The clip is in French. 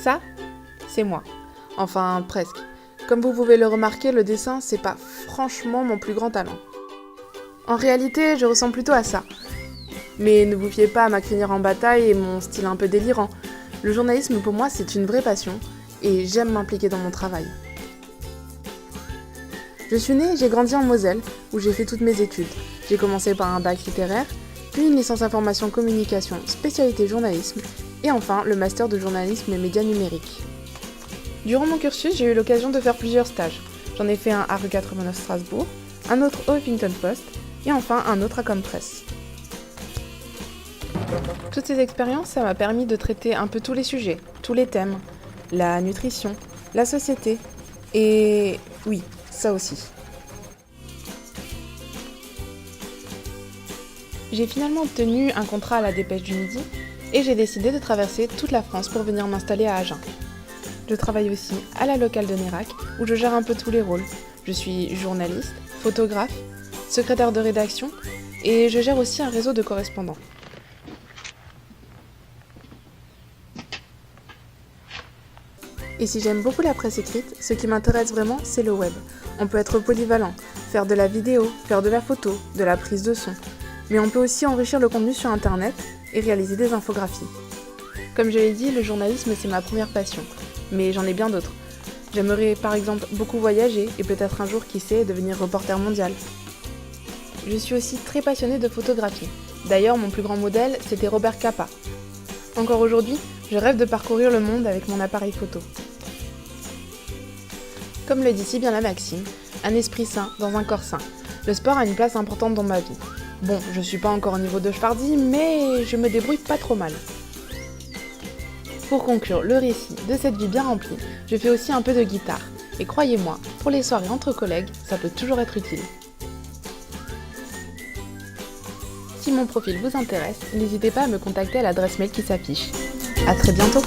Ça, c'est moi. Enfin, presque. Comme vous pouvez le remarquer, le dessin, c'est pas franchement mon plus grand talent. En réalité, je ressemble plutôt à ça. Mais ne vous fiez pas à ma crinière en bataille et mon style un peu délirant. Le journalisme, pour moi, c'est une vraie passion, et j'aime m'impliquer dans mon travail. Je suis née et j'ai grandi en Moselle, où j'ai fait toutes mes études. J'ai commencé par un bac littéraire, puis une licence information communication, spécialité journalisme, et enfin le master de journalisme et médias numériques. Durant mon cursus, j'ai eu l'occasion de faire plusieurs stages. J'en ai fait un à Rue 89 Strasbourg, un autre au Huffington Post, et enfin un autre à Compress. Toutes ces expériences, ça m'a permis de traiter un peu tous les sujets, tous les thèmes, la nutrition, la société, et oui, ça aussi. J'ai finalement obtenu un contrat à la Dépêche du Midi et j'ai décidé de traverser toute la France pour venir m'installer à Agen. Je travaille aussi à la locale de Nérac où je gère un peu tous les rôles. Je suis journaliste, photographe, secrétaire de rédaction et je gère aussi un réseau de correspondants. Et si j'aime beaucoup la presse écrite, ce qui m'intéresse vraiment, c'est le web. On peut être polyvalent, faire de la vidéo, faire de la photo, de la prise de son. Mais on peut aussi enrichir le contenu sur Internet et réaliser des infographies. Comme je l'ai dit, le journalisme, c'est ma première passion. Mais j'en ai bien d'autres. J'aimerais par exemple beaucoup voyager et peut-être un jour, qui sait, devenir reporter mondial. Je suis aussi très passionnée de photographie. D'ailleurs, mon plus grand modèle, c'était Robert Capa. Encore aujourd'hui, je rêve de parcourir le monde avec mon appareil photo. Comme le dit si bien la maxime, un esprit sain dans un corps sain. Le sport a une place importante dans ma vie. Bon, je suis pas encore au niveau de Schwarzy, mais je me débrouille pas trop mal. Pour conclure le récit de cette vie bien remplie, je fais aussi un peu de guitare. Et croyez-moi, pour les soirées entre collègues, ça peut toujours être utile. Si mon profil vous intéresse, n'hésitez pas à me contacter à l'adresse mail qui s'affiche. À très bientôt!